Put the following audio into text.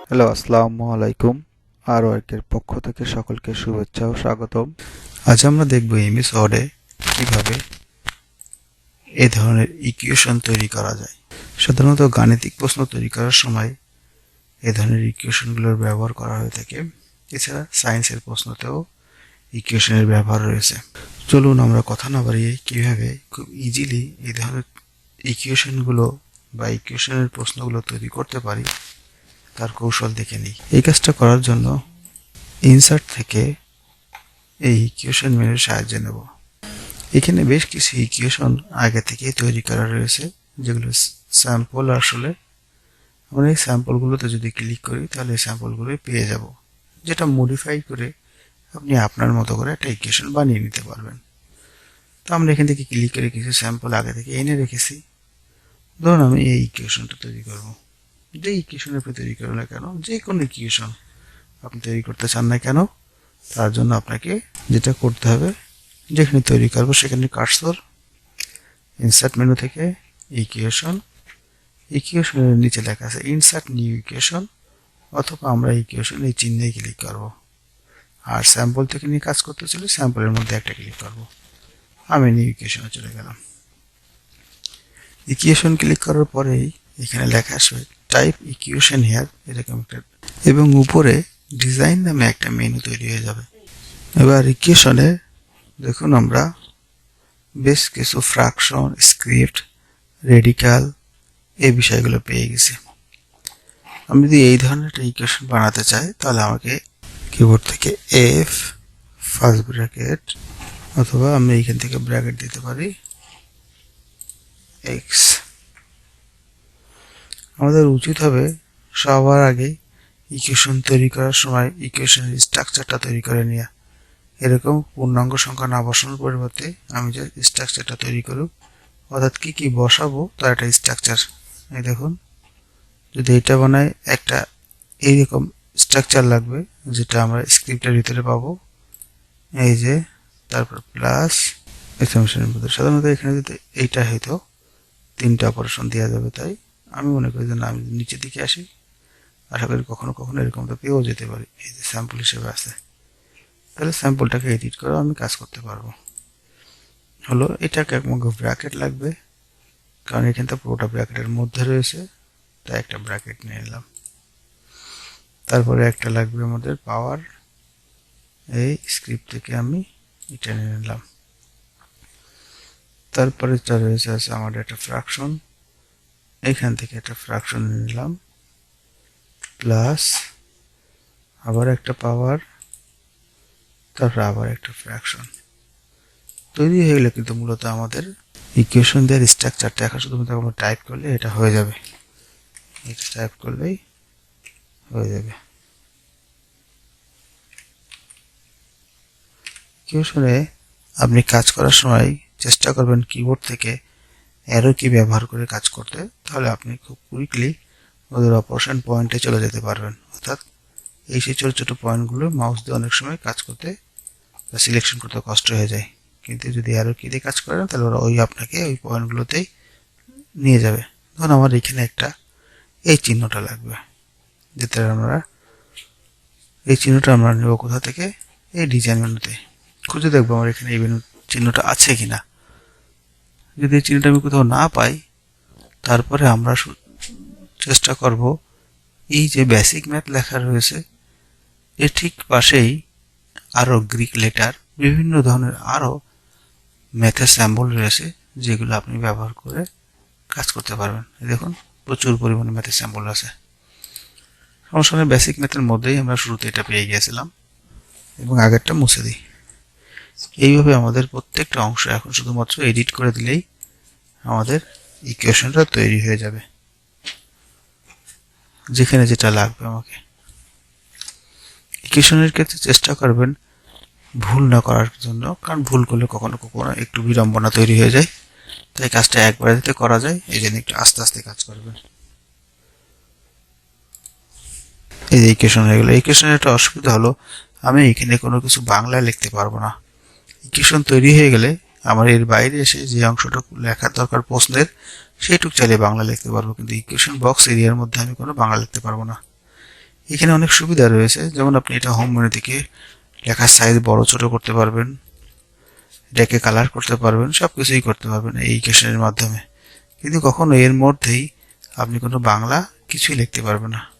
Hello, আসসালামু আলাইকুম। আর ওয়ার্কের পক্ষ থেকে সকলকে শুভেচ্ছা ও স্বাগতম। আজ আমরা দেখব এমএস ওয়ার্ডে কিভাবে এই ধরনের ইকুয়েশন তৈরি করা যায়। সাধারণত গাণিতিক প্রশ্ন তৈরি করার সময় এই ধরনের ইকুয়েশনগুলোর ব্যবহার করা হয়ে থাকে। এছাড়া সায়েন্সের প্রশ্নতেও ইকুয়েশনের ব্যবহার রয়েছে। চলুন আমরা কথা না বাড়িয়ে কিভাবে খুব ইজিলি এই ধরনের ইকুয়েশনগুলো বা ইকুয়েশনের প্রশ্নগুলো তৈরি করতে পারি তার কৌশল দেখে নিই। এই কাজটা করার জন্য ইনসার্ট থেকে এই ইকুয়েশন মেনুর সাহায্য নেব। এখানে বেশ কিছু ইকুয়েশন আগে থেকে তৈরি করা রয়েছে, যেগুলো স্যাম্পল। আসলে আমরা এই স্যাম্পলগুলোতে যদি ক্লিক করি তাহলে এই স্যাম্পলগুলোই পেয়ে যাব, যেটা মডিফাই করে আপনি আপনার মতো করে একটা ইকুয়েশন বানিয়ে নিতে পারবেন। তো আমরা এখান থেকে ক্লিক করে কিছু স্যাম্পল আগে থেকে এনে রেখেছি। ধরুন আমি এই ইকুয়েশনটা তৈরি করব। যে ইকুয়েশন আপনি তৈরি করেন না কেন, যে কোনো ইকুয়েশন আপনি তৈরি করতে চান না কেন, তার জন্য আপনাকে যেটা করতে হবে, যেখানে তৈরি করবো সেখানে কার্সর, ইনসার্ট মেনু থেকে ইকুয়েশন, ইকুয়েশনের নিচে লেখা আছে ইনসার্ট নিউ ইকুয়েশন, অথবা আমরা ইকুয়েশন এই চিহ্নে ক্লিক করব। আর স্যাম্পল থেকে নিয়ে কাজ করতে চলে স্যাম্পলের মধ্যে একটা ক্লিক করব। আমি নিউ ইকুয়েশনে চলে গেলাম। ইকুয়েশন ক্লিক করার পরেই এখানে লেখা আসবে টাইপ ইকুয়েশন হেয়ার, এরকম একটা, এবং উপরে ডিজাইন নামে একটা মেনু তৈরি হয়ে যাবে। এবার ইকুয়েশনে দেখুন আমরা বেশ কিছু ফ্র্যাকশন, স্ক্রিপ্ট, রেডিকাল এই বিষয়গুলো পেয়ে গেছি। আমি যদি এই ধরনের একটা ইকুয়েশন বানাতে চাই তাহলে আমাকে কিবোর্ড থেকে এফ ফার্স্ট ব্র্যাকেট, অথবা আমি এইখান থেকে ব্র্যাকেট দিতে পারি এক্স। আমাদের উচিত হবে সবার আগে ইকুয়েশন তৈরি করার সময় ইকুয়েশনের স্ট্রাকচারটা তৈরি করে নেওয়া। এরকম পূর্ণাঙ্গ সংখ্যা না বসানোর পরিবর্তে আমি যে স্ট্রাকচারটা তৈরি করব, অর্থাৎ কি কি বসাবো তার একটা স্ট্রাকচার। এই দেখুন, যদি এটা বানাই একটা এইরকম স্ট্রাকচার লাগবে, যেটা আমরা স্ক্রিপ্টের ভিতরে পাবো। এই যে, তারপর প্লাস এক্সক্লেমেশনের মধ্যে সাধারণত এখানে যদি এইটা হয়তো তিনটা অপারেশন দেওয়া যাবে, তাই আমি মনে করি যে না, আমি নিচের দিকে আসি, আশা করি কখনো কখনো এরকমটা পেয়েও যেতে পারি। এই যে স্যাম্পল হিসেবে আছে, তাহলে স্যাম্পলটাকে এডিট করেও আমি কাজ করতে পারবো। হলো, এটাকে একমাত্র ব্র্যাকেট লাগবে, কারণ এখানে তো পুরোটা ব্র্যাকেটের মধ্যে রয়েছে, তাই একটা ব্র্যাকেট নিয়ে নিলাম। তারপরে একটা লাগবে আমাদের পাওয়ার, এই স্ক্রিপ্ট থেকে আমি এটা নিয়ে নিলাম। তারপরে যা রয়েছে আছে আমাদের একটা ফ্র্যাকশন, এখান থেকে একটা ফ্র্যাকশন নিয়ে নিলাম, প্লাস আবার একটা পাওয়ার, তারপর আবার একটা ফ্র্যাকশন। তৈরি হয়ে গেলে কিন্তু মূলত আমাদের ইকুয়েশন দেওয়ার স্ট্রাকচারটা এখন শুধুমাত্র আমরা টাইপ করলে এটা হয়ে যাবে। এটা টাইপ করলেই হয়ে যাবে। ইকুয়েশনে আপনি কাজ করার সময় চেষ্টা করবেন কিবোর্ড থেকে অ্যারো কি ব্যবহার করে কাজ করতে, তাহলে আপনি খুব কুইকলি ওদের অপারেশন পয়েন্টে চলে যেতে পারবেন। অর্থাৎ এই সেই ছোটো ছোটো পয়েন্টগুলো মাউস দিয়ে অনেক সময় কাজ করতে বা সিলেকশন করতে কষ্ট হয়ে যায়, কিন্তু যদি অ্যারো কি দিয়ে কাজ করেন তাহলে ওরা আপনাকে ওই পয়েন্টগুলোতেই নিয়ে যাবে। ধরুন আমার এখানে একটা এই চিহ্নটা লাগবে, যেটা আমরা এই চিহ্নটা আমরা নেব কোথা থেকে, এই ডিজাইন মেনুতে খুঁজে দেখবো আমার এখানে এই মেনু চিহ্নটা আছে কিনা। যদি এই চিহ্নটা আমি কোথাও না পাই, তারপরে আমরা চেষ্টা করব এই যে বেসিক ম্যাথ লেখা রয়েছে এর ঠিক পাশেই আরও গ্রিক লেটার, বিভিন্ন ধরনের আরও ম্যাথের স্যাম্পল রয়েছে, যেগুলো আপনি ব্যবহার করে কাজ করতে পারবেন। দেখুন, প্রচুর পরিমাণে ম্যাথের স্যাম্পল আছে। সমস্যা নেই, বেসিক ম্যাথের মধ্যেই আমরা শুরুতে এটা পেয়ে গিয়েছিলাম, এবং আগেরটা মুছে দিই। এইভাবে আমাদের প্রত্যেকটা অংশ এখন শুধুমাত্র এডিট করে দিলেই আমাদের ইকুয়েশনটা তৈরি হয়ে যাবে, যেখানে যেটা লাগবে আমাকে। ইকুয়েশনের ক্ষেত্রে চেষ্টা করবেন ভুল না করার জন্য, কারণ ভুল করলে কখনো কখনো একটু বিড়ম্বনা তৈরি হয়ে যায়, তাই কাজটা একবারে যাতে করা যায় এই জন্য একটু আস্তে আস্তে কাজ করবেন। এই যে ইকুয়েশন হয়ে গেল। ইকুয়েশনের একটা অসুবিধা হলো আমি এখানে কোনো কিছু বাংলায় লিখতে পারবো না। ইকুয়েশন তৈরি হয়ে গেলে আমার এর বাইরে এসে যে অংশটা লেখার দরকার প্রশ্নের, সেইটুকু চাইলে বাংলা লিখতে পারবো, কিন্তু ইকুয়েশন বক্স এরিয়ার মধ্যে আমি কোনো বাংলা লিখতে পারবো না। এখানে অনেক সুবিধা রয়েছে, যেমন আপনি এটা হোম মেনু থেকে লেখার সাইজ বড় ছোট করতে পারবেন, এটাকে কালার করতে পারবেন, সবকিছুই করতে পারবেন এই ইকুয়েশনের মাধ্যমে। কিন্তু কখনো এর মধ্যেই আপনি কোনো বাংলা কিছুই লিখতে পারবেন না।